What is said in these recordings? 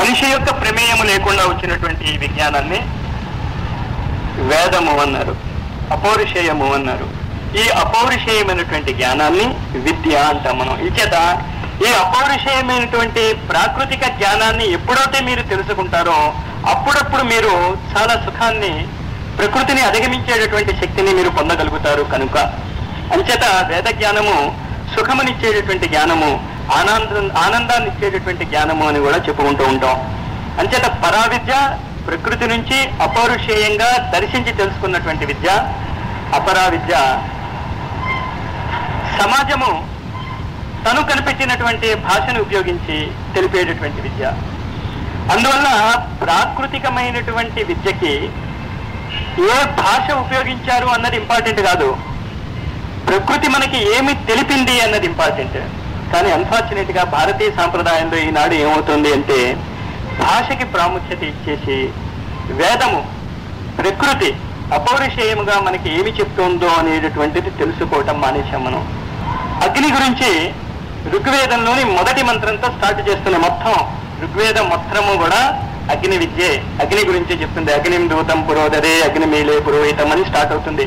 మనిషి యొక్క ప్రమేయము లేకుండా వచ్చినటువంటి ఈ విజ్ఞానాన్ని వేదము అన్నారు, అపౌరుషేయము అన్నారు. ఈ అపౌరుషేయమైనటువంటి జ్ఞానాన్ని విద్య అంటాం మనం. ఈ చేత ఈ అపౌరుషేయమైనటువంటి ప్రాకృతిక జ్ఞానాన్ని ఎప్పుడైతే మీరు తెలుసుకుంటారో అప్పుడప్పుడు మీరు చాలా సుఖాన్ని, ప్రకృతిని అధిగమించేటటువంటి శక్తిని మీరు పొందగలుగుతారు. కనుక అంచేత వేద జ్ఞానము సుఖమునిచ్చేటటువంటి జ్ఞానము, ఆనందాన్ని ఇచ్చేటటువంటి జ్ఞానము అని కూడా చెప్పుకుంటూ ఉంటాం. అంచేత పరావిద్య ప్రకృతి నుంచి అపౌరుషేయంగా దర్శించి తెలుసుకున్నటువంటి విద్య. అపరావిద్య సమాజము తను కనిపెట్టినటువంటి భాషను ఉపయోగించి తెలిపేటటువంటి విద్య. అందువల్ల ప్రాకృతికమైనటువంటి విద్యకి ఏ భాష ఉపయోగించారు అన్నది ఇంపార్టెంట్ కాదు, ప్రకృతి మనకి ఏమి తెలిపింది అన్నది ఇంపార్టెంట్. కానీ అన్ఫార్చునేట్ గా భారతీయ సాంప్రదాయంలో ఈనాడు ఏమవుతుంది అంటే భాషకి ప్రాముఖ్యత ఇచ్చేసి వేదము, ప్రకృతి అపౌరుషేయముగా మనకి ఏమి చెప్తుందో అనేటటువంటిది తెలుసుకోవటం మానేశాం మనం. అగ్ని గురించి ఋగ్వేదంలోని మొదటి మంత్రంతో స్టార్ట్ చేస్తున్న మొత్తం ఋగ్వేద మొత్తము కూడా అగ్ని విద్యే, అగ్ని గురించి చెప్తుంది. అగ్నిం దూతం పురోదరే అగ్నిమీలే పురోహితం అని స్టార్ట్ అవుతుంది.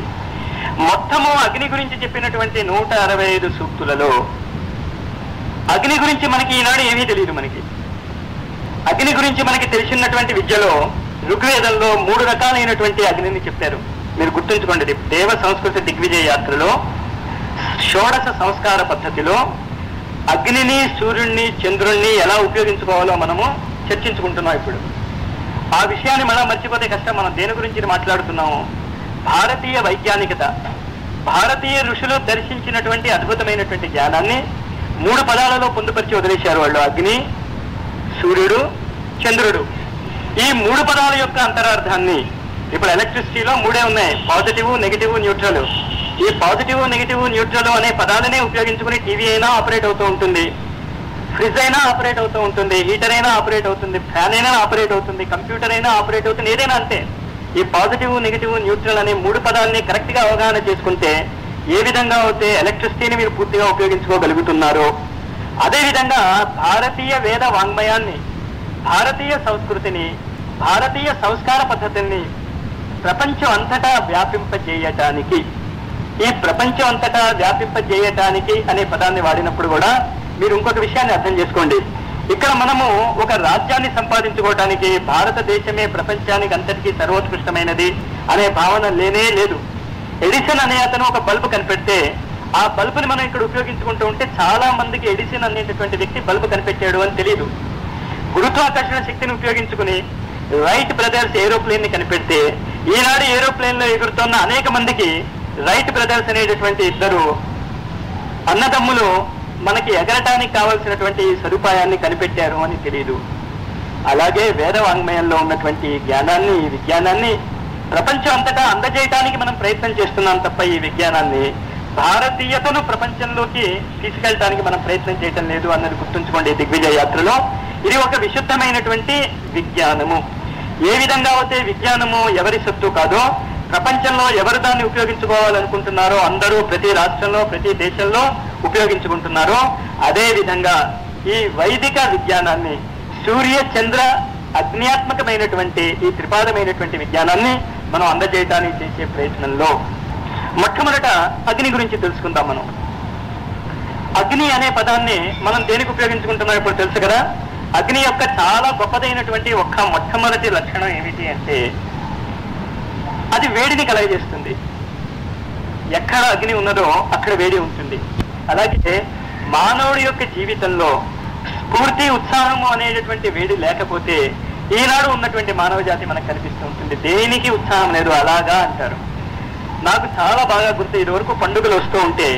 మొత్తము అగ్ని గురించి చెప్పినటువంటి 165 సూక్తులలో అగ్ని గురించి మనకి ఈనాడు ఏమీ తెలియదు. మనకి అగ్ని గురించి మనకి తెలిసినటువంటి విద్యలో ఋగ్వేదంలో 3 రకాలైనటువంటి అగ్నిని చెప్పారు. మీరు గుర్తుంచుకోండి, దేవ సంస్కృతి దిగ్విజయ యాత్రలో షోడశ సంస్కార పద్ధతిలో అగ్నిని, సూర్యుడిని, చంద్రుణ్ణి ఎలా ఉపయోగించుకోవాలో మనము చర్చించుకుంటున్నాం. ఇప్పుడు ఆ విషయాన్ని మనం మర్చిపోతే కష్టం. మనం దేని గురించి మాట్లాడుతున్నాము? భారతీయ వైజ్ఞానికత, భారతీయ ఋషులు దర్శించినటువంటి అద్భుతమైనటువంటి జ్ఞానాన్ని 3 పదాలలో పొందుపరిచి వదిలేశారు వాళ్ళు. అగ్ని, సూర్యుడు, చంద్రుడు. ఈ 3 పదాల యొక్క అంతరార్థాన్ని ఇప్పుడు ఎలక్ట్రిసిటీలో 3 ఉన్నాయి, పాజిటివ్, నెగిటివ్, న్యూట్రల్. ఈ పాజిటివ్, నెగిటివ్, న్యూట్రల్ అనే పదాలనే ఉపయోగించుకుని టీవీ అయినా ఆపరేట్ అవుతూ ఉంటుంది, ఫ్రిడ్జ్ అయినా ఆపరేట్ అవుతూ ఉంటుంది, హీటర్ అయినా ఆపరేట్ అవుతుంది, ఫ్యాన్ అయినా ఆపరేట్ అవుతుంది, కంప్యూటర్ అయినా ఆపరేట్ అవుతుంది, ఏదైనా అంతే. ఈ పాజిటివ్, నెగిటివ్, న్యూట్రల్ అనే 3 పదాలని కరెక్ట్ గా అవగాహన చేసుకుంటే ఏ విధంగా అయితే ఎలక్ట్రిసిటీని మీరు పూర్తిగా ఉపయోగించుకోగలుగుతున్నారో అదేవిధంగా భారతీయ వేద వాంగ్మయాన్ని, భారతీయ సంస్కృతిని, భారతీయ సంస్కార పద్ధతిని ప్రపంచం అంతటా వ్యాపింపజేయటానికి, ఈ ప్రపంచం అంతటా వ్యాపింపజేయటానికి అనే పదాన్ని వాడినప్పుడు కూడా మీరు ఇంకొక విషయాన్ని అర్థం చేసుకోండి. ఇక్కడ మనము ఒక రాజ్యాన్ని సంపాదించుకోవటానికి భారతదేశమే ప్రపంచానికి అంతటికీ సర్వోత్కృష్టమైనది అనే భావన లేనే లేదు. ఎడిసన్ అనే అతను ఒక బల్బు కనిపెడితే ఆ బల్బుని మనం ఇక్కడ ఉపయోగించుకుంటూ ఉంటే చాలా మందికి ఎడిసన్ అనేటటువంటి వ్యక్తి బల్బు కనిపెట్టాడు అని తెలియదు. గురుత్వాకర్షణ శక్తిని ఉపయోగించుకుని రైట్ బ్రదర్స్ ఏరోప్లేన్ ని కనిపెడితే ఈనాడు ఏరోప్లేన్ లో ఎగురుతున్న అనేక మందికి రైట్ బ్రదర్స్ అనేటటువంటి 2 అన్నదమ్ములు మనకి ఎగరటానికి కావలసినటువంటి సదుపాయాన్ని కనిపెట్టారు అని తెలియదు. అలాగే వేద వాంగ్మయంలో ఉన్నటువంటి జ్ఞానాన్ని, ఈ విజ్ఞానాన్ని ప్రపంచం అంతటా అందజేయటానికి మనం ప్రయత్నం చేస్తున్నాం తప్ప ఈ విజ్ఞానాన్ని భారతీయతను ప్రపంచంలోకి తీసుకెళ్ళటానికి మనం ప్రయత్నం చేయటం లేదు అన్నది గుర్తుంచుకోండి. దిగ్విజయ యాత్రలో ఇది ఒక విశుద్ధమైనటువంటి విజ్ఞానము. ఏ విధంగా అయితే విజ్ఞానము ఎవరి సొత్తు కాదో, ప్రపంచంలో ఎవరు దాన్ని ఉపయోగించుకోవాలనుకుంటున్నారో అందరూ ప్రతి రాష్ట్రంలో, ప్రతి దేశంలో ఉపయోగించుకుంటున్నారో అదే విధంగా ఈ వైదిక విజ్ఞానాన్ని, సూర్య చంద్ర అగ్నియాత్మకమైనటువంటి ఈ త్రిపాదమైనటువంటి విజ్ఞానాన్ని మనం అందజేయటానికి చేసే ప్రయత్నంలో మొట్టమొదట అగ్ని గురించి తెలుసుకుందాం. మనం అగ్ని అనే పదాన్ని మనం దేనికి ఉపయోగించుకుంటున్నాం ఇప్పుడు తెలుసు కదా. అగ్ని యొక్క చాలా గొప్పదైనటువంటి మొట్టమొదటి లక్షణం ఏమిటి అంటే అది వేడిని కలగజేస్తుంది. ఎక్కడ అగ్ని ఉన్నదో అక్కడ వేడి ఉంటుంది. అలాగే మానవుడి యొక్క జీవితంలో స్ఫూర్తి, ఉత్సాహము అనేటటువంటి వేడి లేకపోతే ఈనాడు ఉన్నటువంటి మానవ జాతి మనకు కనిపిస్తూ ఉంటుంది. దేనికి ఉత్సాహం లేదు, అలాగా అంటారు. నాకు చాలా బాగా గుర్తు, ఇది వరకు పండుగలు వస్తూ ఉంటే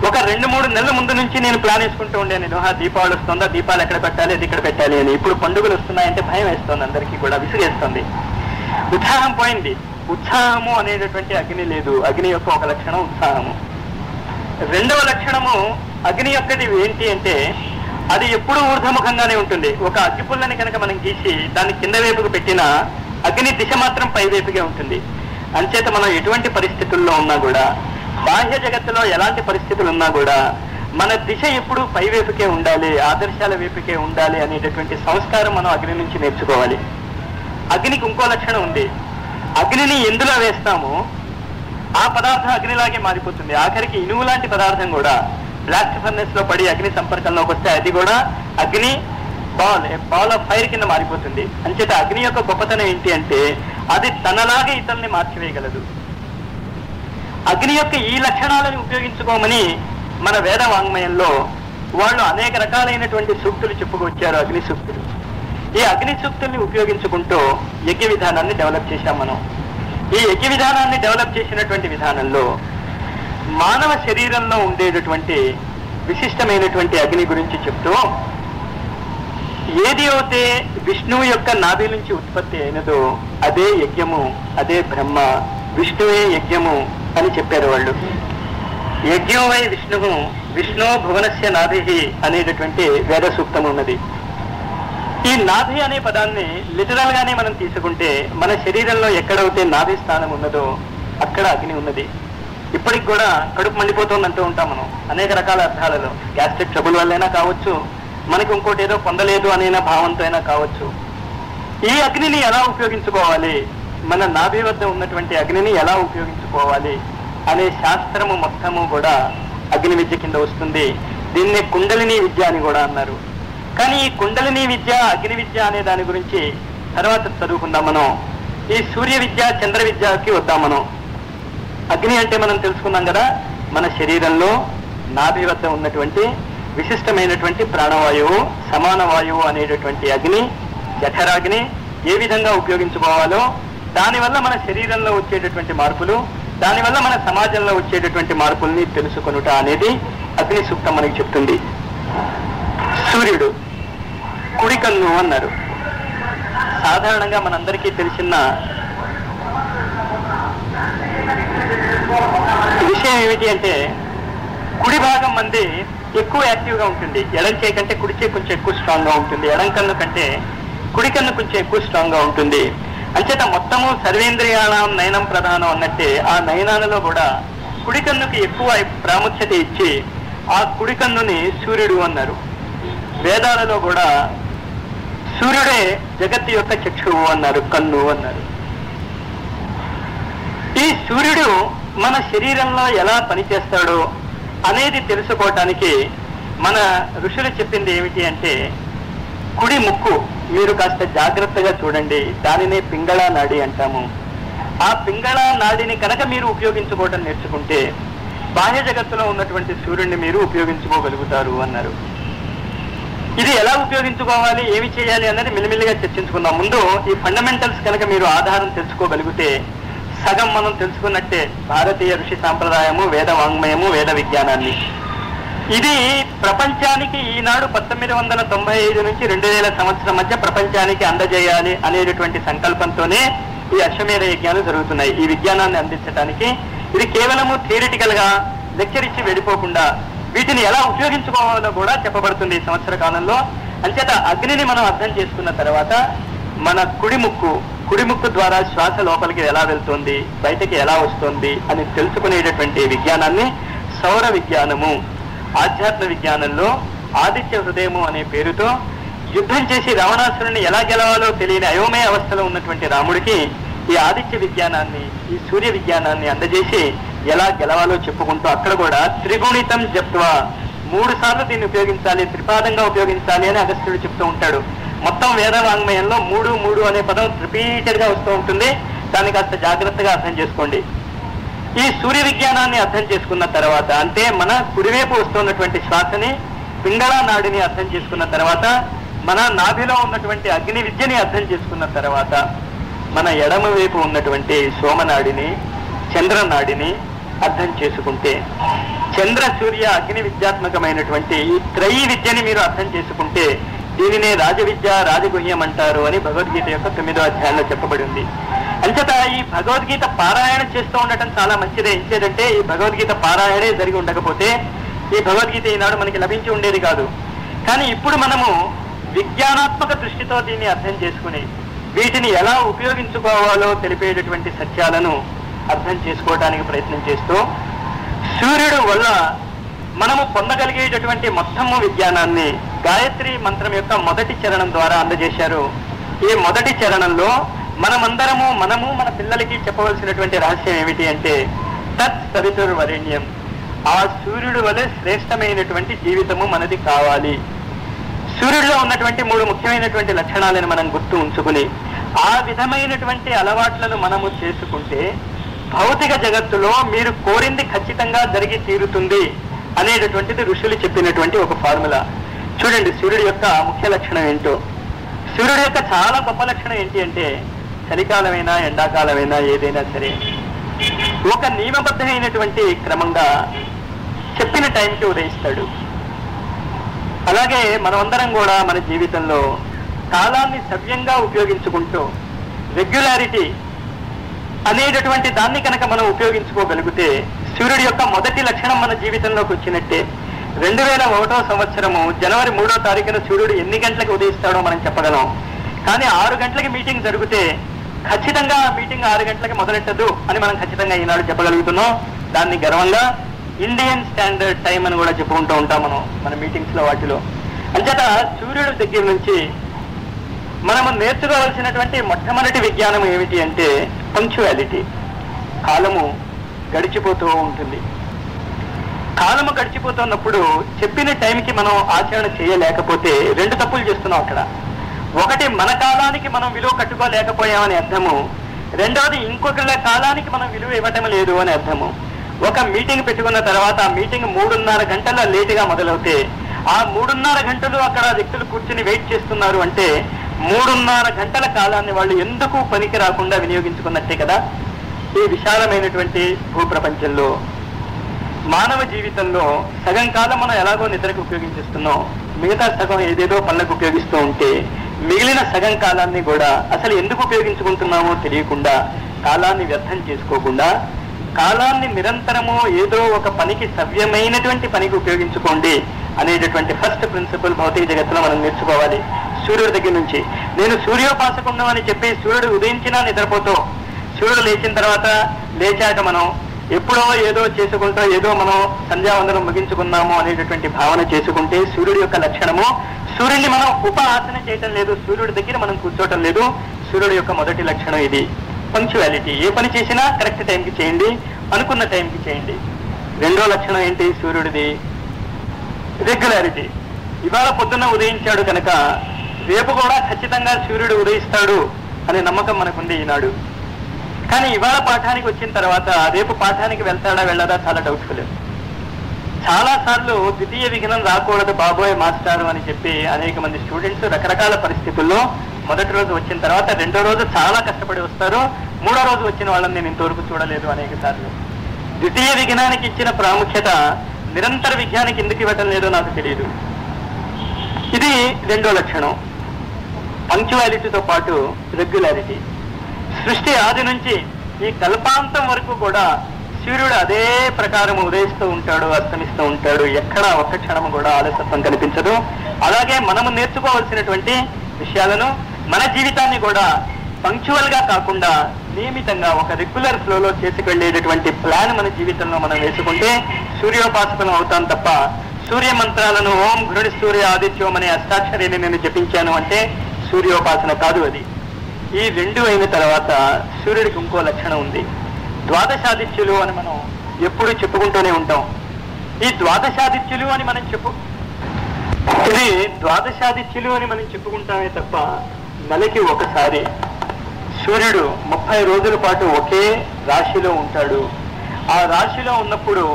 ఒక 2-3 నెలల ముందు నుంచి నేను ప్లాన్ వేసుకుంటూ ఉండే, నేను దీపావళి వస్తుందా, దీపాలు ఎక్కడ పెట్టాలి, అది ఇక్కడ పెట్టాలి అని. ఇప్పుడు పండుగలు వస్తున్నాయంటే భయం వేస్తుంది, అందరికీ కూడా విసిగేస్తుంది, ఉత్సాహం పోయింది. ఉత్సాహము అనేటటువంటి అగ్ని లేదు. అగ్ని యొక్క ఒక లక్షణం ఉత్సాహము. 2వ లక్షణము అగ్ని యొక్కది ఏంటి అంటే అది ఎప్పుడూ ఊర్ధముఖంగానే ఉంటుంది. ఒక అగ్గిపుల్లని కనుక మనం గీసి దాన్ని కింద వైపుకు పెట్టినా అగ్ని దిశ మాత్రం పై వైపుగా ఉంటుంది. అంచేత మనం ఎటువంటి పరిస్థితుల్లో ఉన్నా కూడా, బాహ్య జగత్తులో ఎలాంటి పరిస్థితులు ఉన్నా కూడా మన దిశ ఎప్పుడు పై వైపుకే ఉండాలి, ఆదర్శాల వైపుకే ఉండాలి అనేటటువంటి సంస్కారం మనం అగ్ని నుంచి నేర్చుకోవాలి. అగ్నికి ఇంకో లక్షణం ఉంది. అగ్నిని ఎందులో వేస్తామో ఆ పదార్థం అగ్నిలాగే మారిపోతుంది. ఆఖరికి ఇనుము లాంటి పదార్థం కూడా బ్లాస్ట్ ఫర్నెస్ లో పడి అగ్ని సంపర్కంలోకి వస్తే అది కూడా అగ్ని బాల్ ఆఫ్ ఫైర్ కింద మారిపోతుంది. అంచేత అగ్ని యొక్క గొప్పతనం ఏంటి అంటే అది తనలాగే ఇతరుల్ని మార్చివేయగలదు. అగ్ని యొక్క ఈ లక్షణాలను ఉపయోగించుకోమని మన వేద వాంగ్మయంలో వాళ్ళు అనేక రకాలైనటువంటి సూక్తులు చెప్పుకొచ్చారు, అగ్ని సూక్తులు. ఈ అగ్ని సూక్తుల్ని ఉపయోగించుకుంటూ యజ్ఞ విధానాన్ని డెవలప్ చేశాం మనం. ఈ యజ్ఞ విధానాన్ని డెవలప్ చేసినటువంటి విధానంలో మానవ శరీరంలో ఉండేటటువంటి విశిష్టమైనటువంటి అగ్ని గురించి చెప్తూ, ఏది అయితే విష్ణువు యొక్క నాభి నుంచి ఉత్పత్తి అయినదో అదే యజ్ఞము, అదే బ్రహ్మ, విష్ణువే యజ్ఞము అని చెప్పారు వాళ్ళు. యజ్ఞం వై విష్ణువు విష్ణు భువనస్య నాభి అనేటటువంటి వేద సూక్తం ఉన్నది. ఈ నాభి అనే పదాన్ని లిటరల్ గానే మనం తీసుకుంటే మన శరీరంలో ఎక్కడైతే నాభి స్థానం ఉన్నదో అక్కడ అగ్ని ఉన్నది. ఇప్పటికి కూడా కడుపు మండిపోతుంది అంటూ ఉంటాం మనం అనేక రకాల అర్థాలలో. గ్యాస్ట్రిక్ ట్రబుల్ వల్లైనా కావచ్చు, మనకి ఇంకోటి ఏదో పొందలేదు అనే భావంతో అయినా కావచ్చు. ఈ అగ్నిని ఎలా ఉపయోగించుకోవాలి, మన నాభి వద్ద ఉన్నటువంటి అగ్నిని ఎలా ఉపయోగించుకోవాలి అనే శాస్త్రము మొత్తము కూడా అగ్ని విద్య కింద వస్తుంది. దీన్నే కుండలిని విద్య అని కూడా అన్నారు. కానీ ఈ కుండలిని విద్య, అగ్ని విద్య అనే దాని గురించి తర్వాత చదువుకుందాం మనం. ఈ సూర్య విద్య, చంద్ర విద్యకి వద్దాం మనం. అగ్ని అంటే మనం తెలుసుకున్నాం కదా, మన శరీరంలో నాభి వద్ద ఉన్నటువంటి విశిష్టమైనటువంటి ప్రాణవాయువు, సమాన వాయువు అనేటటువంటి అగ్ని, జఠరాగ్ని ఏ విధంగా ఉపయోగించుకోవాలో, దానివల్ల మన శరీరంలో వచ్చేటటువంటి మార్పులు, దానివల్ల మన సమాజంలో వచ్చేటటువంటి మార్పుల్ని తెలుసుకొనుట అనేది అగ్ని సూక్తం మనకి చెప్తుంది. సూర్యుడు కుడి కన్ను అన్నారు. సాధారణంగా మనందరికీ తెలిసిన విషయం ఏమిటి అంటే కుడి భాగం మంది ఎక్కువ యాక్టివ్గా ఉంటుంది. ఎడం చేయి కంటే కుడి చేయి కొంచెం ఎక్కువ స్ట్రాంగ్ గా ఉంటుంది. ఎడం కన్ను కంటే కుడి కన్ను కొంచెం ఎక్కువ స్ట్రాంగ్ గా ఉంటుంది. అంచేత మొత్తము సర్వేంద్రియాణం నయనం ప్రధానం అన్నట్టే ఆ నయనాలలో కూడా కుడి కన్నుకి ఎక్కువ ప్రాముఖ్యత ఇచ్చి ఆ కుడి కన్నుని సూర్యుడు అన్నారు. వేదాలలో కూడా సూర్యుడే జగత్తు యొక్క చక్షువు అన్నారు, కన్ను అన్నారు. ఈ సూర్యుడు మన శరీరంలో ఎలా పనిచేస్తాడో అనేది తెలుసుకోవటానికి మన ఋషులు చెప్పింది ఏమిటి అంటే, కుడి ముక్కు మీరు కాస్త జాగ్రత్తగా చూడండి, దానినే పింగళ నాడి అంటాము. ఆ పింగళ నాడిని కనుక మీరు ఉపయోగించుకోవటం నేర్చుకుంటే బాహ్య జగత్తులో ఉన్నటువంటి సూర్యుడిని మీరు ఉపయోగించుకోగలుగుతారు అన్నారు. ఇది ఎలా ఉపయోగించుకోవాలి, ఏమి చేయాలి అన్నది మెల్లిమెల్లిగా చర్చించుకుందాం. ముందు ఈ ఫండమెంటల్స్ కనుక మీరు ఆధారం తెలుసుకోగలిగితే సగం మనం తెలుసుకున్నట్టే భారతీయ ఋషి సాంప్రదాయము, వేద వాంగ్మయము, వేద విజ్ఞానాన్ని. ఇది ప్రపంచానికి ఈనాడు 1995 నుంచి 2000 సంవత్సరం మధ్య ప్రపంచానికి అందజేయాలి అనేటటువంటి సంకల్పంతోనే ఈ అశ్వమేధ యజ్ఞాలు జరుగుతున్నాయి. ఈ విజ్ఞానాన్ని అందించడానికి ఇది కేవలము థియరిటికల్ గా లెక్చర్ ఇచ్చి వెళ్ళిపోకుండా వీటిని ఎలా ఉపయోగించుకోవాలో కూడా చెప్పబడుతుంది ఈ సంవత్సర కాలంలో. అంచేత అగ్నిని మనం అర్థం చేసుకున్న తర్వాత మన కుడి ముక్కు ద్వారా శ్వాస లోపలికి ఎలా వెళ్తుంది, బయటకి ఎలా వస్తుంది అని తెలుసుకునేటటువంటి విజ్ఞానాన్ని సౌర విజ్ఞానము, ఆధ్యాత్మ విజ్ఞానంలో ఆదిత్య హృదయము అనే పేరుతో యుద్ధం చేసి రావణాసురుని ఎలా గెలవాలో తెలియని అయోమయ అవస్థలో ఉన్నటువంటి రాముడికి ఈ ఆదిత్య విజ్ఞానాన్ని, ఈ సూర్య విజ్ఞానాన్ని అందజేసి ఎలా గెలవాలో చెప్పుకుంటూ అక్కడ కూడా త్రిగుణితం జప్త్వా 3 సార్లు దీన్ని ఉపయోగించాలి, త్రిపాదంగా ఉపయోగించాలి అని అగస్త్యుడు చెప్తూ ఉంటాడు. మొత్తం వేద వాంగ్మయంలో 3 అనే పదం రిపీటెడ్ గా వస్తూ ఉంటుంది. దాన్ని కాస్త జాగ్రత్తగా అర్థం చేసుకోండి. ఈ సూర్య విజ్ఞానాన్ని అర్థం చేసుకున్న తర్వాత, అంటే మన కుడివైపు వస్తున్నటువంటి శ్వాసని, పింగళ నాడిని అర్థం చేసుకున్న తర్వాత, మన నాభిలో ఉన్నటువంటి అగ్ని విద్యని అర్థం చేసుకున్న తర్వాత, మన ఎడమ వైపు ఉన్నటువంటి సోమనాడిని, చంద్రనాడిని అర్థం చేసుకుంటే, చంద్ర సూర్య అగ్ని విద్యాత్మకమైనటువంటి ఈ త్రయీ విద్యని మీరు అర్థం చేసుకుంటే దీనినే రాజవిద్య, రాజగుహ్యం అంటారు అని భగవద్గీత యొక్క 9వ అధ్యాయంలో చెప్పబడి ఉంది. అంచేత ఈ భగవద్గీత పారాయణ చేస్తూ ఉండటం చాలా మంచిదే. ఇంకేదంటే ఈ భగవద్గీత పారాయణే జరిగి ఉండకపోతే ఈ భగవద్గీత ఈనాడు మనకి లభించి ఉండేది కాదు. కానీ ఇప్పుడు మనము విజ్ఞానాత్మక దృష్టితో దీన్ని అర్థం చేసుకుని వీటిని ఎలా ఉపయోగించుకోవాలో తెలిపేటటువంటి సత్యాలను అర్థం చేసుకోవడానికి ప్రయత్నం చేస్తూ, సూర్యుడు వల్ల మనము పొందగలిగేటటువంటి మొత్తము విజ్ఞానాన్ని గాయత్రి మంత్రం యొక్క మొదటి చరణం ద్వారా అందజేశారు. ఈ మొదటి చరణంలో మనమందరము మన పిల్లలకి చెప్పవలసినటువంటి రహస్యం ఏమిటి అంటే తత్ సవితుర్వరేణ్యం, ఆ సూర్యుడు వలె శ్రేష్టమైనటువంటి జీవితము మనది కావాలి. సూర్యుడిలో ఉన్నటువంటి 3 ముఖ్యమైనటువంటి లక్షణాలను మనం గుర్తు ఉంచుకుని ఆ విధమైనటువంటి అలవాట్లను మనము చేసుకుంటే భౌతిక జగత్తులో మీరు కోరింది ఖచ్చితంగా జరిగి తీరుతుంది అనేటటువంటిది ఋషులు చెప్పినటువంటి ఒక ఫార్ములా. చూడండి సూర్యుడి యొక్క ముఖ్య లక్షణం ఏంటో. సూర్యుడి యొక్క చాలా గొప్ప లక్షణం ఏంటి అంటే చలికాలమైనా ఎండాకాలమైనా ఏదైనా సరే ఒక నియమబద్ధమైనటువంటి క్రమంగా చెప్పిన టైంకి ఉదయిస్తాడు. అలాగే మనమందరం కూడా మన జీవితంలో కాలాన్ని సవ్యంగా ఉపయోగించుకుంటూ రెగ్యులారిటీ అనేటటువంటి దాన్ని కనుక మనం ఉపయోగించుకోగలిగితే సూర్యుడి యొక్క మొదటి లక్షణం మన జీవితంలోకి వచ్చినట్టే. 2001వ సంవత్సరము జనవరి 3వ తారీఖున సూర్యుడు ఎన్ని గంటలకు ఉదయిస్తాడో మనం చెప్పగలం. కానీ 6 గంటలకి మీటింగ్ జరిగితే ఖచ్చితంగా ఆ మీటింగ్ 6 గంటలకి మొదలెట్టదు అని మనం ఖచ్చితంగా ఈనాడు చెప్పగలుగుతున్నాం. దాన్ని గర్వంగా ఇండియన్ స్టాండర్డ్ టైం అని కూడా చెప్పుకుంటూ ఉంటాం మనం మన మీటింగ్స్ లో వాటిలో. అంచేత సూర్యుడి దగ్గర నుంచి మనము నేర్చుకోవాల్సినటువంటి మొట్టమొదటి విజ్ఞానం ఏమిటి అంటే పంక్చువాలిటీ. కాలము గడిచిపోతూ ఉంటుంది. కాలము గడిచిపోతున్నప్పుడు చెప్పిన టైంకి మనం ఆచరణ చేయలేకపోతే 2 తప్పులు చేస్తున్నాం అక్కడ. ఒకటి, మన కాలానికి మనం విలువ కట్టుకోలేకపోయామని అర్థము. రెండవది, ఇంకొకళ్ళ కాలానికి మనం విలువ ఇవ్వటం లేదు అని అర్థము. ఒక మీటింగ్ పెట్టుకున్న తర్వాత ఆ మీటింగ్ 3.5 గంటల లేటుగా మొదలవుతే ఆ 3.5 గంటలు అక్కడ వ్యక్తులు కూర్చుని వెయిట్ చేస్తున్నారు అంటే 3.5 గంటల కాలాన్ని వాళ్ళు ఎందుకు పనికి రాకుండా వినియోగించుకున్నట్టే కదా. ఈ విశాలమైనటువంటి భూప్రపంచంలో మానవ జీవితంలో సగం కాలం మనం ఎలాగో నిద్రకు ఉపయోగించేస్తున్నాం, మిగతా సగం ఏదేదో పనులకు ఉపయోగిస్తూ ఉంటే మిగిలిన సగం కాలాన్ని కూడా అసలు ఎందుకు ఉపయోగించుకుంటున్నామో తెలియకుండా కాలాన్ని వ్యర్థం చేసుకోకుండా కాలాన్ని నిరంతరము ఏదో ఒక పనికి సవ్యమైనటువంటి పనికి ఉపయోగించుకోండి అనేటటువంటి ఫస్ట్ ప్రిన్సిపల్ భౌతిక జగత్తులో మనం నేర్చుకోవాలి సూర్యుడి దగ్గర నుంచి. నేను సూర్యోపాసకుడు అని చెప్పి సూర్యుడు ఉదయించినా నిద్రపోతూ సూర్యుడు లేచిన తర్వాత లేచాక మనం ఎప్పుడో ఏదో చేసుకుంటూ ఏదో మనం సంధ్యావందనం ముగించుకున్నాము అనేటటువంటి భావన చేసుకుంటే సూర్యుడి యొక్క లక్షణము, సూర్యుడిని మనం ఉపాసన చేయటం లేదు, సూర్యుడి దగ్గర మనం కూర్చోవటం లేదు. సూర్యుడి యొక్క మొదటి లక్షణం ఇది పంక్చువాలిటీ. ఏ పని చేసినా కరెక్ట్ టైంకి చేయండి, అనుకున్న టైంకి చేయండి. రెండో లక్షణం ఏంటి సూర్యుడిది? రెగ్యులారిటీ. ఇవాళ పొద్దున్న ఉదయించాడు కనుక రేపు కూడా ఖచ్చితంగా సూర్యుడు ఉదయిస్తాడు అనే నమ్మకం మనకుంది ఈనాడు. కానీ ఇవాళ పాఠానికి వచ్చిన తర్వాత రేపు పాఠానికి వెళ్తాడా వెళ్ళదా చాలా డౌట్ఫుల్. చాలా సార్లు ద్వితీయ విఘ్నం రాకూడదు బాబోయ్ మాస్టారు అని చెప్పి అనేక మంది స్టూడెంట్స్ రకరకాల పరిస్థితుల్లో మొదటి రోజు వచ్చిన తర్వాత రెండో రోజు చాలా కష్టపడి వస్తారు, మూడో రోజు వచ్చిన వాళ్ళని నేను ఇంతవరకు చూడలేదు అనేక సార్లు. ద్వితీయ విఘ్నానికి ఇచ్చిన ప్రాముఖ్యత నిరంతర విజ్ఞానికి ఎందుకు ఇవ్వటం లేదో నాకు తెలియదు. ఇది రెండో లక్షణం. పంక్చువాలిటీతో పాటు రెగ్యులారిటీ. సృష్టి ఆది నుంచి ఈ కల్పాంతం వరకు కూడా సూర్యుడు అదే ప్రకారం ఉదయిస్తూ ఉంటాడు, అస్తమిస్తూ ఉంటాడు. ఎక్కడా ఒక్క క్షణము కూడా ఆలస్యత్వం కనిపించదు. అలాగే మనము నేర్చుకోవాల్సినటువంటి విషయాలను మన జీవితాన్ని కూడా పంక్చువల్ గా కాకుండా నియమితంగా ఒక రెగ్యులర్ ఫ్లోలో చేసుకెళ్లేటటువంటి ప్లాన్ మన జీవితంలో మనం వేసుకుంటే సూర్యోపాసకం అవుతాం తప్ప సూర్య మంత్రాలను ఓం ఘృణి సూర్య ఆదిత్యం అనే అష్టాక్షరిని నేను జపించాను అంటే సూర్యోపాసన కాదు అది. ఈ రెండు అయిన తర్వాత సూర్యుడికి ఇంకో లక్షణం ఉంది, ద్వాదశాదిత్యులు అని మనం ఎప్పుడు చెప్పుకుంటూనే ఉంటాం. ఈ ద్వాదశాదిత్యులు అని మనం ద్వాదశాదిత్యులు అని మనం చెప్పుకుంటామే తప్ప నెలకి ఒకసారి సూర్యుడు 30 రోజుల పాటు ఒకే రాశిలో ఉంటాడు. ఆ రాశిలో ఉన్నప్పుడు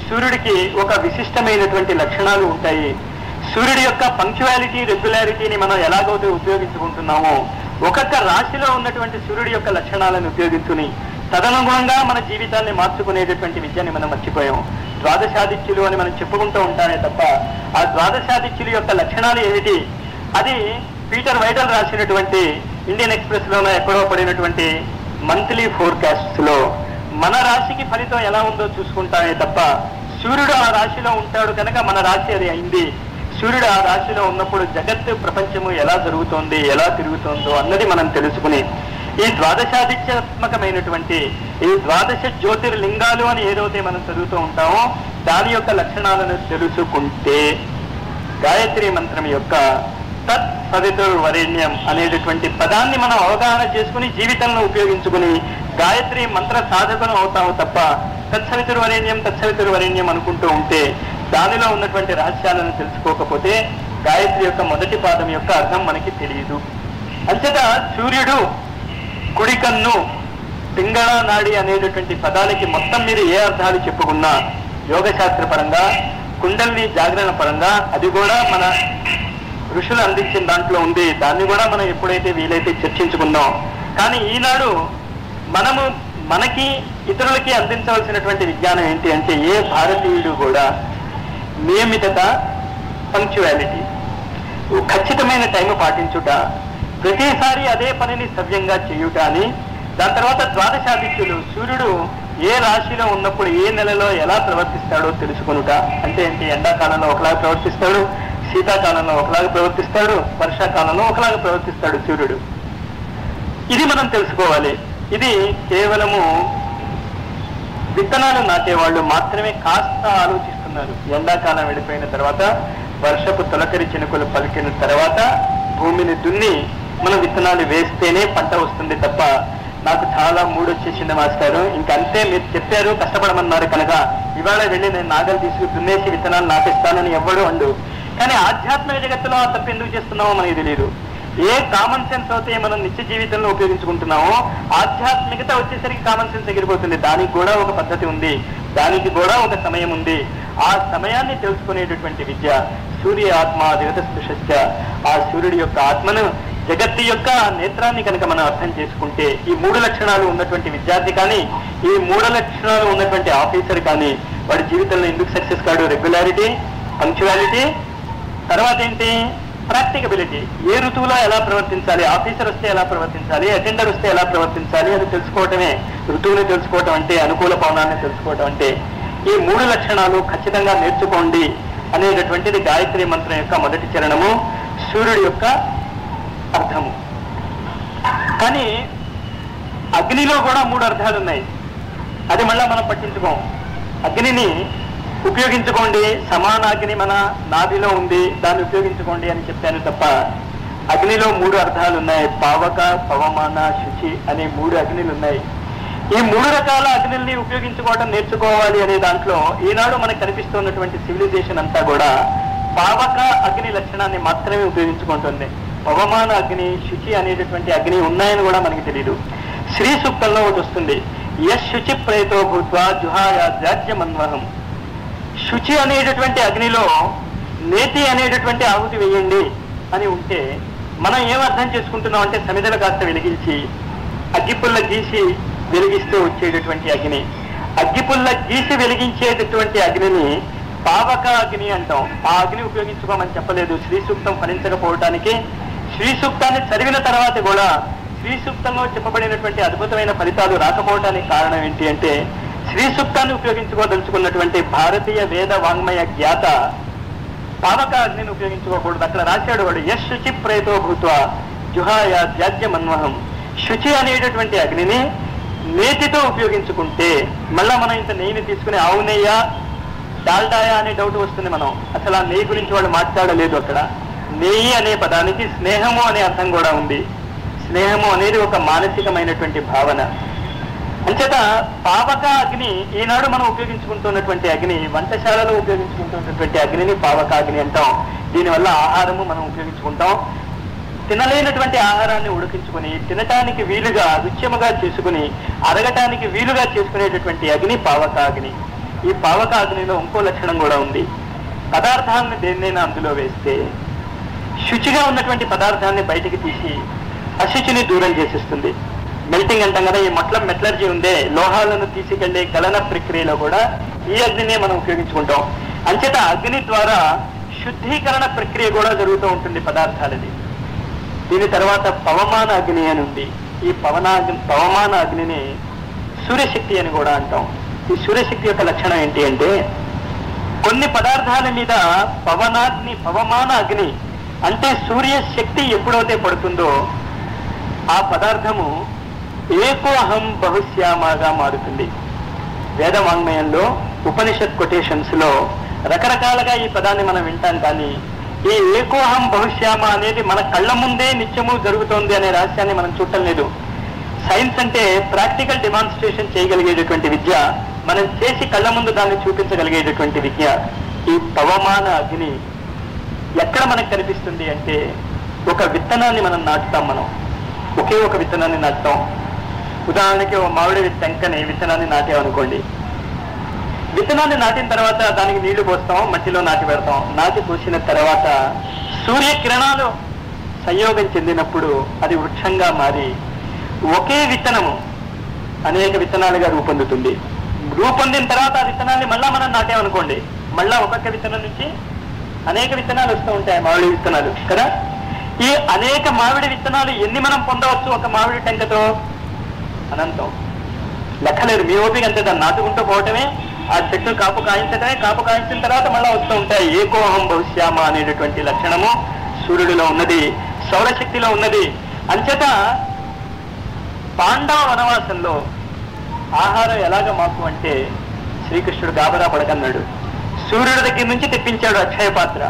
సూర్యుడికి ఒక విశిష్టమైనటువంటి లక్షణాలు ఉంటాయి. సూర్యుడి యొక్క పంక్చువాలిటీ రెగ్యులారిటీని మనం ఎలాగైతే ఉపయోగించుకుంటున్నామో ఒక్కొక్క రాశిలో ఉన్నటువంటి సూర్యుడి యొక్క లక్షణాలను ఉపయోగించుకుని తదనుగుణంగా మన జీవితాన్ని మార్చుకునేటటువంటి విద్యని మనం మర్చిపోయాం. ద్వాదశాదిత్యులు అని మనం చెప్పుకుంటూ ఉంటామే తప్ప ఆ ద్వాదశాదిత్యుల యొక్క లక్షణాలు ఏమిటి? అది పీటర్ వైటల్ రాసినటువంటి ఇండియన్ ఎక్స్ప్రెస్ లోనో ఎక్కడో పడినటువంటి మంత్లీ ఫోర్కాస్ట్స్ లో మన రాశికి ఫలితం ఎలా ఉందో చూసుకుంటామే తప్ప సూర్యుడు ఆ రాశిలో ఉంటాడు కనుక మన రాశి అది అయింది. సూర్యుడు ఆ రాశిలో ఉన్నప్పుడు జగత్తు ప్రపంచము ఎలా జరుగుతోంది, ఎలా తిరుగుతోందో అన్నది మనం తెలుసుకుని ఈ ద్వాదశాదిత్యాత్మకమైనటువంటి ఈ ద్వాదశ జ్యోతిర్లింగాలు అని ఏదైతే మనం చదువుతూ ఉంటామో దాని యొక్క లక్షణాలను తెలుసుకుంటే గాయత్రి మంత్రం యొక్క తత్ సవితుర్వరేణ్యం అనేటటువంటి పదాన్ని మనం అవగాహన చేసుకుని జీవితంలో ఉపయోగించుకుని గాయత్రి మంత్ర సాధకులు అవుతాము తప్ప తత్సవితుర్వరేణ్యం అనుకుంటూ ఉంటే దానిలో ఉన్నటువంటి రహస్యాలను తెలుసుకోకపోతే గాయత్రి యొక్క మొదటి పాదం యొక్క అర్థం మనకి తెలియదు. అంతట సూర్యుడు, కుడికన్ను, పింగళ నాడి అనేటటువంటి పదాలకి మొత్తం మీరు ఏ అర్థాలు చెప్పుకున్నా యోగశాస్త్ర పరంగా, కుండలిని జాగరణ పరంగా అది కూడా మన ఋషులు అందించిన దాంట్లో ఉంది. దాన్ని కూడా మనం ఎప్పుడైతే వీలైతే చర్చించుకుందాం. కానీ ఈనాడు మనకి ఇతరులకి అందించవలసినటువంటి విజ్ఞానం ఏంటి అంటే ఏ భారతీయుడు కూడా నియమితత, పంక్చువాలిటీ, ఖచ్చితమైన టైం పాటించుట, ప్రతిసారి అదే పనిని సవ్యంగా చేయుట అని, దాని తర్వాత ద్వాదశాదిత్యులు సూర్యుడు ఏ రాశిలో ఉన్నప్పుడు ఏ నెలలో ఎలా ప్రవర్తిస్తాడో తెలుసుకొనుట. అంటే ఏంటి? ఎండాకాలంలో ఒకలాగా ప్రవర్తిస్తాడు, శీతాకాలంలో ఒకలాగా ప్రవర్తిస్తాడు, వర్షాకాలంలో ఒకలాగా ప్రవర్తిస్తాడు సూర్యుడు. ఇది మనం తెలుసుకోవాలి. ఇది కేవలము విత్తనాలు నాటేవాళ్ళు మాత్రమే కాస్త ఆలోచిస్తున్నారు. ఎండాకాలం వెళ్ళిపోయిన తర్వాత, వర్షపు తొలకరి చినుకులు పలికిన తర్వాత భూమిని దున్ని మనం విత్తనాలు వేస్తేనే పంట వస్తుంది తప్ప నాకు చాలా మూడొచ్చేసింది మాస్టారు, ఇంకంతే మీరు చెప్పారు కష్టపడమన్నారు కనుక ఇవాళ వెళ్ళి నేను నాగలు తీసుకుని దున్నేసి విత్తనాలు నాటిస్తానని ఎవ్వడు అండు. కానీ ఆధ్యాత్మిక జగత్తులో ఆ తప్పు ఎందుకు చేస్తున్నామో మనకి తెలియదు. ఏ కామన్ సెన్స్ అయితే మనం నిత్య జీవితంలో ఉపయోగించుకుంటున్నామో ఆధ్యాత్మికత వచ్చేసరికి కామన్ సెన్స్ ఎగిరిపోతుంది. దానికి కూడా ఒక పద్ధతి ఉంది, దానికి కూడా ఒక సమయం ఉంది. ఆ సమయాన్ని తెలుసుకునేటటువంటి విద్య సూర్య ఆత్మ జగత స్పృశ. ఆ సూర్యుడి యొక్క ఆత్మను, జగత్తు యొక్క నేత్రాన్ని కనుక మనం అర్థం చేసుకుంటే ఈ 3 లక్షణాలు ఉన్నటువంటి విద్యార్థి కానీ, ఈ 3 లక్షణాలు ఉన్నటువంటి ఆఫీసర్ కానీ వాడి జీవితంలో ఎందుకు సక్సెస్ కాడు? రెగ్యులారిటీ, పంక్చువాలిటీ, తర్వాత ఏంటి? ప్రాక్టికబిలిటీ. ఏ ఋతువులో ఎలా ప్రవర్తించాలి, ఆఫీసర్ వస్తే ఎలా ప్రవర్తించాలి, అటెండర్ వస్తే ఎలా ప్రవర్తించాలి అని తెలుసుకోవటమే ఋతువుని తెలుసుకోవటం అంటే, అనుకూల పవనాన్ని తెలుసుకోవటం అంటే. ఈ 3 లక్షణాలు ఖచ్చితంగా నేర్చుకోండి అనేటటువంటిది గాయత్రి మంత్రం యొక్క మొదటి చరణము, సూర్యుడి యొక్క అర్థము. కానీ అగ్నిలో కూడా 3 అర్థాలు ఉన్నాయి. అది మళ్ళా మనం పట్టించుకోం. అగ్నిని ఉపయోగించుకోండి, సమాన అగ్ని మన నాభిలో ఉంది, దాన్ని ఉపయోగించుకోండి అని చెప్పాను తప్ప అగ్నిలో 3 అర్థాలు ఉన్నాయి. పావక, పవమాన, శుచి అనే 3 అగ్నిలు ఉన్నాయి. ఈ 3 రకాల అగ్నిల్ని ఉపయోగించుకోవడం నేర్చుకోవాలి అనే దాంట్లో ఈనాడు మనకు కనిపిస్తున్నటువంటి సివిలైజేషన్ అంతా కూడా పావక అగ్ని లక్షణాన్ని మాత్రమే ఉపయోగించుకుంటుంది. పవమాన అగ్ని, శుచి అనేటటువంటి అగ్ని ఉన్నాయని కూడా మనకి తెలియదు. శ్రీ సూక్తంలో ఒకటి వస్తుంది, యశ్ శుచి ప్రేతో భూత్వా జుహాయాజ్యాజ్యమన్వహం. శుచి అనేటటువంటి అగ్నిలో నేతి అనేటటువంటి ఆహుతి వేయండి అని ఉంటే మనం ఏమర్థం చేసుకుంటున్నాం అంటే సమిధలు కాస్త వెలిగించి అగ్గిపుల్ల గీసి వెలిగిస్తే వచ్చేటటువంటి అగ్ని. అగ్గిపుల్ల గీసి వెలిగించేటటువంటి అగ్నిని పావక అగ్ని అంటాం. ఆ అగ్ని ఉపయోగించుకోమని చెప్పలేదు. శ్రీ సూక్తం ఫలించకపోవటానికి, శ్రీ సూక్తాన్ని చదివిన తర్వాత కూడా శ్రీ సూక్తంలో చెప్పబడినటువంటి అద్భుతమైన ఫలితాలు రాకపోవటానికి కారణం ఏంటి అంటే, శ్రీ సూక్తాన్ని ఉపయోగించుకోదలుచుకున్నటువంటి భారతీయ వేద వాంగ్మయ జ్ఞాత పావక అగ్నిని ఉపయోగించుకోకూడదు. అక్కడ రాశాడు వాడు, యశ్ శుచి ప్రేతో భూత్వా జుహాయ త్యాజ్యమన్వహం. శుచి అనేటటువంటి అగ్నిని నేతితో ఉపయోగించుకుంటే, మళ్ళా మనం ఇంత నెయ్యిని తీసుకుని ఆవు నెయ్య, డాల్డాయా అనే డౌట్ వస్తుంది. మనం అసలు ఆ నెయ్యి గురించి వాళ్ళు మాట్లాడలేదు. అక్కడ నెయ్యి అనే పదానికి స్నేహము అనే అర్థం కూడా ఉంది. స్నేహము అనేది ఒక మానసికమైనటువంటి భావన. అంచేత పావక అగ్ని ఈనాడు మనం ఉపయోగించుకుంటున్నటువంటి అగ్ని, వంటశాలలో ఉపయోగించుకుంటున్నటువంటి అగ్నిని పావక అగ్ని అంటాం. దీనివల్ల ఆహారము మనం ఉపయోగించుకుంటాం. తినలేనటువంటి ఆహారాన్ని ఉడికించుకుని తినటానికి వీలుగా రుచ్యముగా చేసుకుని అరగటానికి వీలుగా చేసుకునేటటువంటి అగ్ని పావక అగ్ని. ఈ పావక అగ్నిలో ఇంకో లక్షణం కూడా ఉంది. పదార్థాలను దేన్నైనా అందులో వేస్తే శుచిగా ఉన్నటువంటి పదార్థాన్ని బయటికి తీసి అశుచిని దూరం చేసేస్తుంది. మెల్టింగ్ అంటాం కదా, ఈ మెటలర్జీ ఉందే, లోహాలను తీసుకెళ్లే గలన ప్రక్రియలో కూడా ఈ అగ్నినే మనం ఉపయోగించుకుంటాం. అంచేత అగ్ని ద్వారా శుద్ధీకరణ ప్రక్రియ కూడా జరుగుతూ ఉంటుంది పదార్థాలది. దీని తర్వాత పవమాన అగ్ని అని ఉంది. ఈ పవమాన అగ్నిని సూర్యశక్తి అని కూడా అంటాం. ఈ సూర్యశక్తి యొక్క లక్షణం ఏంటి అంటే, కొన్ని పదార్థాల మీద పవమాన అగ్ని అంటే సూర్యశక్తి ఎప్పుడైతే పడుతుందో ఆ పదార్థము ఏకోహం బహుశ్యామగా మారుతుంది. వేద వాంగ్మయంలో ఉపనిషత్ కొటేషన్స్ లో రకరకాలుగా ఈ పదాన్ని మనం వింటాం, కానీ ఈ ఏకోహం బహుశ్యామ అనేది మన కళ్ళ ముందే నిత్యము జరుగుతోంది అనే రహస్యాన్ని మనం చూడటం లేదు. సైన్స్ అంటే ప్రాక్టికల్ డెమాన్స్ట్రేషన్ చేయగలిగేటటువంటి విద్య, మనం చేసి కళ్ళ ముందు దాన్ని చూపించగలిగేటటువంటి విద్య. ఈ పవమాన అగ్ని ఎక్కడ మనకు కనిపిస్తుంది అంటే, ఒక విత్తనాన్ని మనం నాటుతాం. మనం ఒకే ఒక విత్తనాన్ని నాటుతాం. ఉదాహరణకి ఒక మామిడి టెంకని విత్తనాన్ని నాటామనుకోండి. విత్తనాన్ని నాటిన తర్వాత దానికి నీళ్లు పోస్తాం, మట్టిలో నాటి పెడతాం. నాటి పోసిన తర్వాత సూర్యకిరణాలు సంయోగం చెందినప్పుడు అది వృక్షంగా మారి ఒకే విత్తనము అనేక విత్తనాలుగా రూపొందుతుంది. రూపొందిన తర్వాత ఆ విత్తనాన్ని మళ్ళా మనం నాటామనుకోండి, మళ్ళా ఒక్కొక్క విత్తనం నుంచి అనేక విత్తనాలు వస్తూ ఉంటాయి, మామిడి విత్తనాలు కదా. ఈ అనేక మామిడి విత్తనాలు ఎన్ని మనం పొందవచ్చు ఒక మామిడి టెంకతో? అనంతం, లెక్కలేదు. మీ ఓపిక అంతే. దాన్ని నాటుకుంటూ పోవటమే, ఆ చెట్టు కాపు కాయించటమే. కాపు కాయించిన తర్వాత మళ్ళా వస్తూ ఉంటాయి. ఏకోహం బహుశ్యామ అనేటటువంటి లక్షణము సూర్యుడిలో ఉన్నది, సౌరశక్తిలో ఉన్నది. అంచేత పాండవ వనవాసంలో ఆహారం ఎలాగ మాకు అంటే, శ్రీకృష్ణుడు గాబరా పడకన్నాడు. సూర్యుడి దగ్గర నుంచి తెప్పించాడు అక్షయ పాత్ర.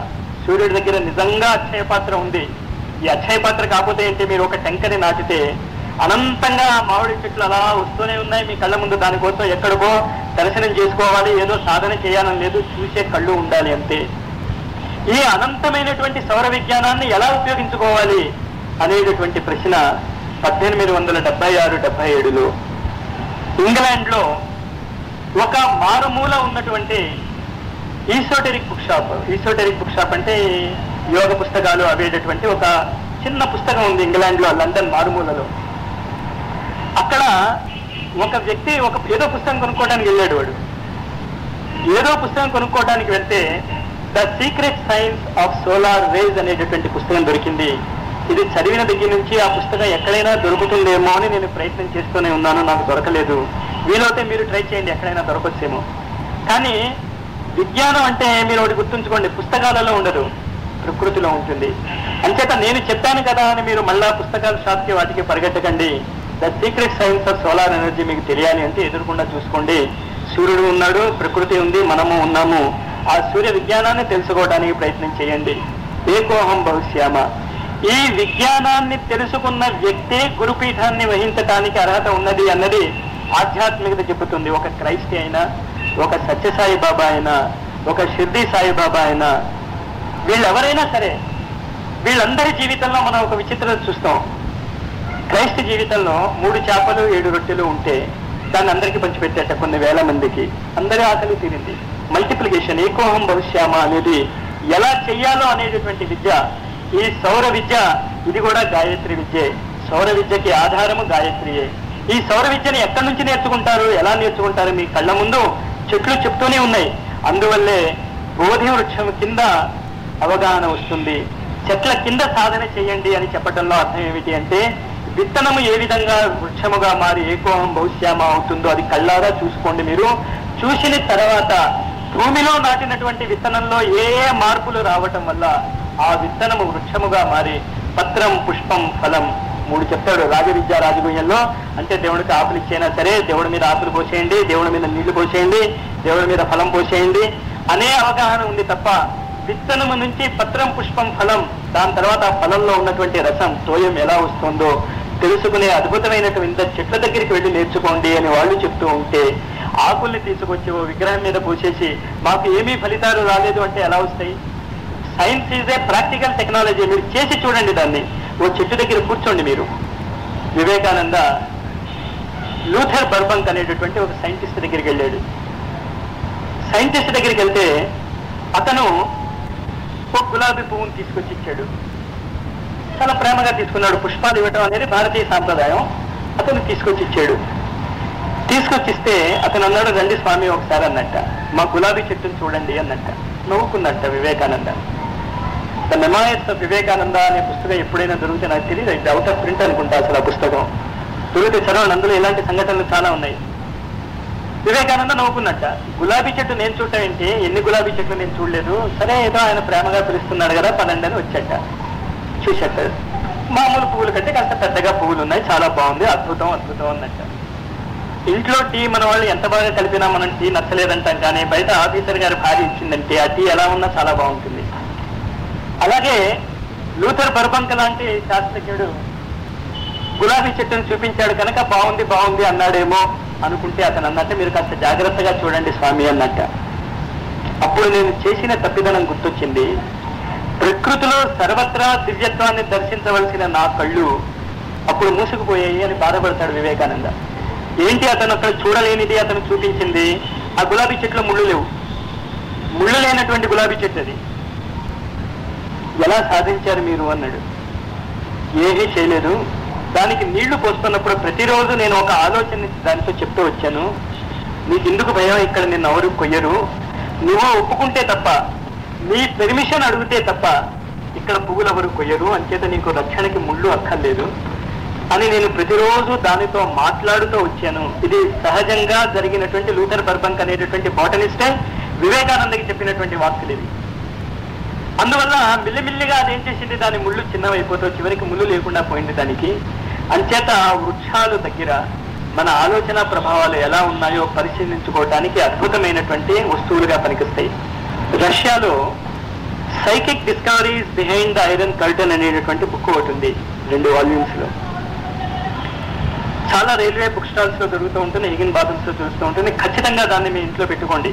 సూర్యుడి దగ్గర నిజంగా అక్షయ పాత్ర ఉంది. ఈ అక్షయ పాత్ర కాకపోతే ఏంటి, మీరు ఒక టెంకని నాటితే అనంతంగా మామిడి చెట్లు అలా వస్తూనే ఉన్నాయి మీ కళ్ళ ముందు. దానికోసం ఎక్కడికో దర్శనం చేసుకోవాలి, ఏదో సాధన చేయాలని లేదు, చూసే కళ్ళు ఉండాలి అంతే. ఈ అనంతమైనటువంటి సౌర విజ్ఞానాన్ని ఎలా ఉపయోగించుకోవాలి అనేటటువంటి ప్రశ్న 1876-77లో ఇంగ్లాండ్లో ఒక మారుమూల ఉన్నటువంటి esoteric book shop. Esoteric book shop అంటే యోగ పుస్తకాలు అవేటటువంటి ఒక చిన్న పుస్తకం ఉంది ఇంగ్లాండ్లో, లండన్ మారుమూలలో. అక్కడ ఒక వ్యక్తి ఏదో పుస్తకం కొనుక్కోవడానికి వెళ్ళాడు. వాడు ఏదో పుస్తకం కొనుక్కోవడానికి వెళ్తే the secret science of solar rays అనేటటువంటి పుస్తకం దొరికింది. ఇది చదివిన దగ్గర నుంచి ఆ పుస్తకం ఎక్కడైనా దొరుకుతుందేమో అని నేను ప్రయత్నం చేస్తూనే ఉన్నాను, నాకు దొరకలేదు. వీలైతే మీరు ట్రై చేయండి, ఎక్కడైనా దొరకొచ్చేమో. కానీ విజ్ఞానం అంటే మీరు ఒకటి గుర్తుంచుకోండి, పుస్తకాలలో ఉండదు, ప్రకృతిలో ఉంటుంది. అంచేత నేను చెప్పాను కదా అని మీరు మళ్ళా పుస్తకాల షాప్కి వాటికి పరిగెట్టకండి. The secret science of solar energy మీకు తెలియాలి అంటే ఎదురుకుండా చూసుకోండి. సూర్యుడు ఉన్నాడు, ప్రకృతి ఉంది, మనము ఉన్నాము. ఆ సూర్య విజ్ఞానాన్ని తెలుసుకోవడానికి ప్రయత్నం చేయండి. ఏకోహం బహుశ్యామ. ఈ విజ్ఞానాన్ని తెలుసుకున్న వ్యక్తే గురుపీఠాన్ని వహించటానికి అర్హత ఉన్నది అన్నది ఆధ్యాత్మికత చెబుతుంది. ఒక క్రైస్టి అయినా, ఒక సత్యసాయి బాబా అయినా, ఒక షిర్డీ సాయిబాబా అయినా, వీళ్ళెవరైనా సరే, వీళ్ళందరి జీవితంలో మనం ఒక విచిత్రత చూస్తాం. క్రైస్త జీవితంలో 3 చేపలు 7 రొట్టెలు ఉంటే దాన్ని అందరికీ పంచిపెట్టేట కొన్ని వేల మందికి. అందరి ఆకలి తీరింది. మల్టిప్లికేషన్, ఏకోహం భవిష్యామ అనేది ఎలా చెయ్యాలో అనేటటువంటి విద్య, ఈ సౌర విద్య, ఇది కూడా గాయత్రి విద్యే. సౌర విద్యకి ఆధారము గాయత్రియే. ఈ సౌర విద్యని ఎక్కడి నుంచి నేర్చుకుంటారు, ఎలా నేర్చుకుంటారు? మీ కళ్ళ ముందు చెట్లు చెప్తూనే ఉన్నాయి. అందువల్లే బోధి వృక్షం కింద అవగాహన వస్తుంది. చెట్ల కింద సాధన చేయండి అని చెప్పడంలో అర్థం ఏమిటి అంటే, విత్తనము ఏ విధంగా వృక్షముగా మారి ఏకోహం భవిష్యామ అవుతుందో అది కళ్ళారా చూసుకోండి. మీరు చూసిన తర్వాత భూమిలో నాటినటువంటి విత్తనంలో ఏ మార్పులు రావటం వల్ల ఆ విత్తనము వృక్షముగా మారి పత్రం, పుష్పం, ఫలం 3 చెప్తాడు రాజవిద్య రాజగుహ్యంలో. అంటే దేవుడికి ఆకులు ఇచ్చైనా సరే దేవుడి మీద ఆకులు పోసేయండి, దేవుడి మీద నీళ్లు పోసేయండి, దేవుడి మీద ఫలం పోసేయండి అనే అవగాహన ఉంది తప్ప విత్తనము నుంచి పత్రం, పుష్పం, ఫలం, దాని తర్వాత ఆ ఫలంలో ఉన్నటువంటి రసం, తోయం ఎలా వస్తుందో తెలుసుకునే అద్భుతమైనటువంటి చెట్ల దగ్గరికి వెళ్ళి నేర్చుకోండి అని వాళ్ళు చెప్తూ ఉంటే, ఆకుల్ని తీసుకొచ్చి ఓ విగ్రహం మీద పోసేసి మాకు ఏమీ ఫలితాలు రాలేదు అంటే ఎలా వస్తాయి? Science is a practical technology. మీరు చేసి చూడండి దాన్ని. ఓ చెట్టు దగ్గర కూర్చోండి మీరు. వివేకానంద లూథర్ బర్బంక్ అనేటటువంటి ఒక సైంటిస్ట్ దగ్గరికి వెళ్ళాడు. సైంటిస్ట్ దగ్గరికి వెళ్తే అతను ఒక గులాబీ పువ్వును తీసుకొచ్చి ఇచ్చాడు. చాలా ప్రేమగా తీసుకున్నాడు. పుష్పాలు ఇవ్వటం అనేది భారతీయ సాంప్రదాయం. అతను తీసుకొచ్చి ఇచ్చాడు. తీసుకొచ్చిస్తే అతను అన్నాడు, రండి స్వామి ఒకసారి అన్నట్ట, మా గులాబీ చెట్టును చూడండి అన్నట్ట. నవ్వుకున్నట్ట వివేకానంద. ద మెమాయర్స్ ఆఫ్ వివేకానంద అనే పుస్తకం ఎప్పుడైనా దొరికితే నాకు తెలియదు, ఇది అవుట్ ఆఫ్ ప్రింట్ అనుకుంటా అసలు ఆ పుస్తకం. దొరికితే చదవండి, అందులో ఇలాంటి సంఘటనలు చాలా ఉన్నాయి. వివేకానంద నవ్వుకున్నట్ట. గులాబీ చెట్టు నేను చూడటం ఏంటి, ఎన్ని గులాబీ చెట్లు నేను చూడలేదు, సరే ఏదో ఆయన ప్రేమగా పిలుస్తున్నాడు కదా పదండి అని వచ్చాట. చూసేట మామూలు పువ్వులు కంటే కాస్త పెద్దగా పువ్వులు ఉన్నాయి, చాలా బాగుంది, అద్భుతం అద్భుతం అన్నట్ట. ఇంట్లో టీ మన వాళ్ళు ఎంత బాగా కలిపినా మనం టీ నచ్చలేదంటాం, కానీ బయట ఆఫీసర్ గారి భార్య ఇచ్చిందంటే ఆ టీ ఎలా ఉన్నా చాలా బాగుంటుంది. అలాగే లూథర్ బర్బంక్ లాంటి శాస్త్రజ్ఞుడు గులాబీ చెట్టును చూపించాడు కనుక బాగుంది బాగుంది అన్నాడేమో అనుకుంటే అతను అన్నట్టు మీరు కాస్త జాగ్రత్తగా చూడండి స్వామి అన్నట్ట. అప్పుడు నేను చేసిన తప్పిదనం గుర్తొచ్చింది. ప్రకృతిలో సర్వత్రా దివ్యత్వాన్ని దర్శించవలసిన నా కళ్ళు అప్పుడు మూసుకుపోయాయి అని బాధపడతాడు వివేకానంద. ఏంటి అతను అక్కడ చూడలేనిది అతను చూపించింది? ఆ గులాబీ చెట్లో ముళ్ళు లేవు, ముళ్ళు లేనటువంటి గులాబీ చెట్టు అది. ఎలా సాధించారు మీరు అన్నాడు. ఏమీ చేయలేదు, దానికి నీళ్లు పోస్తున్నప్పుడు ప్రతిరోజు నేను ఒక ఆలోచన దానితో చెప్తూ వచ్చాను. నీకు ఎందుకు భయం, ఇక్కడ నిన్ను ఎవరు కొయ్యరు, నువ్వు ఒప్పుకుంటే తప్ప, నీ పెర్మిషన్ అడిగితే తప్ప ఇక్కడ పువ్వులు ఎవరు కొయ్యరు, అంచేత నీకు రక్షణకి ముళ్ళు అక్కర్లేదు అని నేను ప్రతిరోజు దానితో మాట్లాడుతూ వచ్చాను. ఇది సహజంగా జరిగినటువంటి లూథర్ బర్బంక్ అనేటటువంటి బాటనిస్టే వివేకానందకి చెప్పినటువంటి వాక్కులు ఇవి. అందువల్ల మిల్లిమిల్లిగా అదేం చేసింది, దాని ముళ్ళు చిన్నవైపోతూ చివరికి ముళ్ళు లేకుండా పోయింది దానికి. అంచేత వృక్షాలు దగ్గర మన ఆలోచన ప్రభావాలు ఎలా ఉన్నాయో పరిశీలించుకోవడానికి అద్భుతమైనటువంటి వస్తువులుగా పనికిస్తాయి. రష్యాలో psychic discoveries behind the iron curtain అనేటటువంటి బుక్ ఒకటి ఉంది, 2 వాల్యూమ్స్ లో. చాలా రైల్వే బుక్ స్టాల్స్ లో దొరుకుతూ ఉంటుంది, హిగిన్ బాటమ్స్ లో చూస్తూ ఉంటుంది. ఖచ్చితంగా దాన్ని మీ ఇంట్లో పెట్టుకోండి.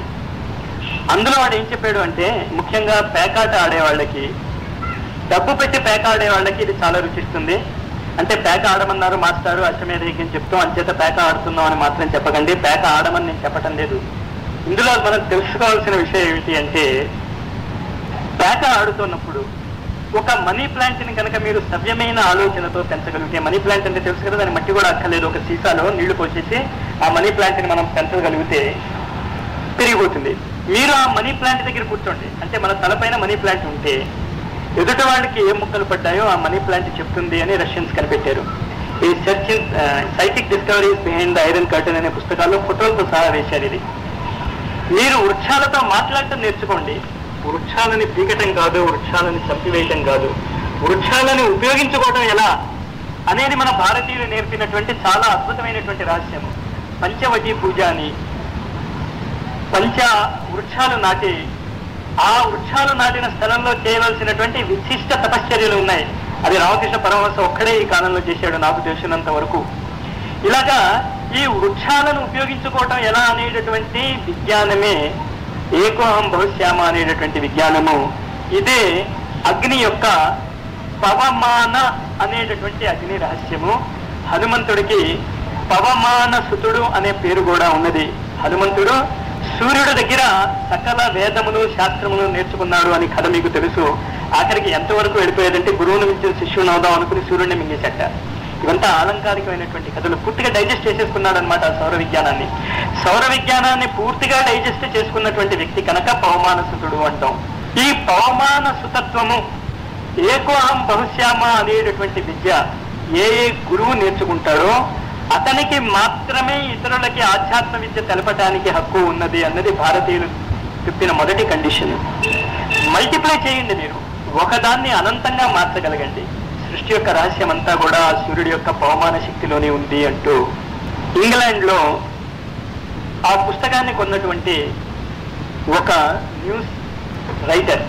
అందులో వాడు ఏం చెప్పాడు అంటే, ముఖ్యంగా పేకాట ఆడేవాళ్ళకి, డబ్బు పెట్టి పేక ఆడేవాళ్ళకి ఇది చాలా రుచిస్తుంది. అంటే పేక ఆడమన్నారు మాస్టారు, అశ్వమేధ యజ్ఞం చెప్తాం అంచేత పేక ఆడుతున్నాం అని మాత్రం చెప్పకండి. పేక ఆడమని నేను చెప్పటం లేదు. ఇందులో మనం తెలుసుకోవాల్సిన విషయం ఏమిటి అంటే, పేక ఆడుతున్నప్పుడు ఒక మనీ ప్లాంట్ ని కనుక మీరు సవ్యమైన ఆలోచనతో పెంచగలిగితే, మనీ ప్లాంట్ అంటే తెలుసు కదా, దాని మట్టి కూడా అక్కర్లేదు, ఒక సీసాలో నీళ్లు పోసేసి ఆ మనీ ప్లాంట్ ని మనం పెంచగలిగితే పెరిగిపోతుంది. మీరు ఆ మనీ ప్లాంట్ దగ్గర కూర్చోండి, అంటే మన తలపైన మనీ ప్లాంట్ ఉంటే ఎదుటి వాళ్ళకి ఏ ముక్కలు పడ్డాయో ఆ మనీ ప్లాంట్ చెప్తుంది అని రష్యన్స్ కనిపెట్టారు. ఈ search psychic discoveries behind the iron curtain అనే పుస్తకాల్లో ఫోటోలతో సహా వేశారు. ఇది మీరు వృక్షాలతో మాట్లాడటం నేర్చుకోండి. వృక్షాలని పీకటం కాదు, వృక్షాలని చంపివేయటం కాదు, వృక్షాలని ఉపయోగించుకోవటం ఎలా అనేది మన భారతీయులు నేర్పినటువంటి చాలా అద్భుతమైనటువంటి రహస్యము. పంచవటి పూజ అని వృక్షాలు నాటి, ఆ వృక్షాలు నాటిన స్థలంలో చేయవలసినటువంటి విశిష్ట తపశ్చర్యలు ఉన్నాయి. అది రామకృష్ణ పరమహంస ఒక్కడే ఈ కాలంలో చేశాడు నాకు తెలిసినంత వరకు. ఇలాగా ఈ వృక్షాలను ఉపయోగించుకోవటం ఎలా అనేటటువంటి విజ్ఞానమే ఏకోహం భవిష్యామ అనేటటువంటి విజ్ఞానము. ఇదే అగ్ని యొక్క పవమాన అనేటటువంటి అగ్ని రహస్యము. హనుమంతుడికి పవమాన సుతుడు అనే పేరు కూడా ఉన్నది. హనుమంతుడు సూర్యుడి దగ్గర సకల వేదములు శాస్త్రములు నేర్చుకున్నాడు అని కథ మీకు తెలుసు. ఆఖరికి ఎంతవరకు వెళ్ళిపోయేదంటే గురువును మించిన శిష్యుని అవుదాం అనుకుని సూర్యుడిని మింగేశాట. ఇవంతా ఆలంకారికమైనటువంటి కథలు. పూర్తిగా డైజెస్ట్ చేసేసుకున్నాడు అనమాట సౌర విజ్ఞానాన్ని. సౌర విజ్ఞానాన్ని పూర్తిగా డైజెస్ట్ చేసుకున్నటువంటి వ్యక్తి కనుక పవమాన సుతుడు అంటాం. ఈ పవమాన సుతత్వము ఏకోహం భవిష్యామ అనేటటువంటి విద్య ఏ గురువు నేర్చుకుంటాడో అతనికి మాత్రమే ఇతరులకి ఆధ్యాత్మ విద్య తెలపడానికి హక్కు ఉన్నది అన్నది భారతీయులు చెప్పిన మొదటి కండిషన్. మల్టిప్లై చేయండి, మీరు ఒకదాన్ని అనంతంగా మార్చగలగండి. సృష్టి యొక్క రహస్యం అంతా కూడా సూర్యుడి యొక్క పవమాన శక్తిలోనే ఉంది అంటూ ఇంగ్లాండ్ లో ఆ పుస్తకాన్ని కొన్నటువంటి ఒక న్యూస్ రైటర్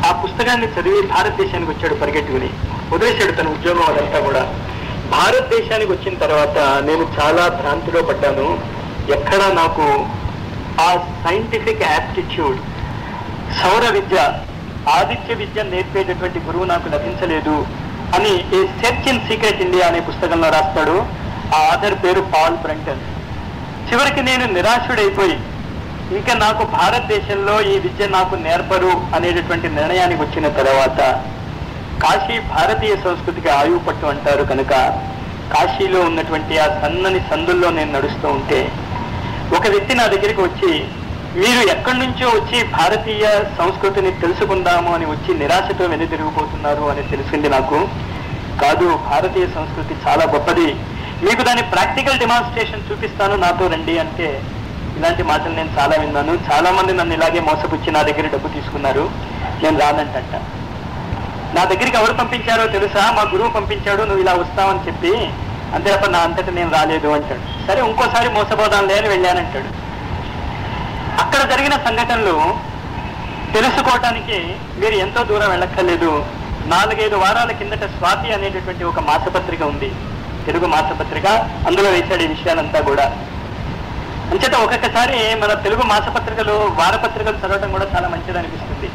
ఆ పుస్తకాన్ని చదివి భారతదేశానికి వచ్చాడు పరిగెట్టుకుని. వదిలేశాడు తన ఉద్యోగం అదంతా కూడా. భారతదేశానికి వచ్చిన తర్వాత నేను చాలా భ్రాంతిలో పడ్డాను. ఎక్కడా నాకు ఆ సైంటిఫిక్ యాప్టిట్యూడ్, సౌర విద్య, ఆదిత్య విద్య నేర్పేటటువంటి గురువు నాకు లభించలేదు అని a search in secret India అనే పుస్తకంలో రాస్తాడు. ఆ ఆథర్ పేరు పాల్ బ్రంటన్. చివరికి నేను నిరాశుడైపోయి ఇంకా నాకు భారతదేశంలో ఈ విద్య నాకు నేర్పరు అనేటటువంటి నిర్ణయానికి వచ్చిన తర్వాత, కాశీ భారతీయ సంస్కృతికి ఆయువు పట్టు అంటారు కనుక కాశీలో ఉన్నటువంటి ఆ సన్నని సందుల్లో నేను నడుస్తూ ఉంటే ఒక వ్యక్తి నా దగ్గరికి వచ్చి, మీరు ఎక్కడి నుంచో వచ్చి భారతీయ సంస్కృతిని తెలుసుకుందాము అని వచ్చి నిరాశతో వెనుదిరిగిపోతున్నారు అని తెలిసింది నాకు. కాదు, భారతీయ సంస్కృతి చాలా గొప్పది, మీకు దాని ప్రాక్టికల్ డెమాన్స్ట్రేషన్ చూపిస్తాను, నాతో రండి అంటే. ఇలాంటి మాటలు నేను చాలా విన్నాను. చాలా మంది నన్ను ఇలాగే మోసపుచ్చి నా దగ్గర డబ్బు తీసుకున్నారు. నేను రానంటంట. నా దగ్గరికి ఎవరు పంపించారో తెలుసా? మా గురువు పంపించాడు, నువ్వు ఇలా వస్తావని చెప్పి. అంతే తప్ప నా అంతటా నేను రాలేదు అంటాడు. సరే ఇంకోసారి మోసపోదాంలే అని వెళ్ళానంటాడు. అక్కడ జరిగిన సంఘటనలు తెలుసుకోవటానికి మీరు ఎంతో దూరం వెళ్ళక్కర్లేదు. 4-5 వారాల కిందట స్వాతి అనేటటువంటి ఒక మాసపత్రిక ఉంది, తెలుగు మాసపత్రిక. అందులో వేశాడు ఈ విషయాలంతా కూడా. అంచేత ఒక్కొక్కసారి మన తెలుగు మాసపత్రికలు వారపత్రికలు చదవటం కూడా చాలా మంచిది అనిపిస్తుంది.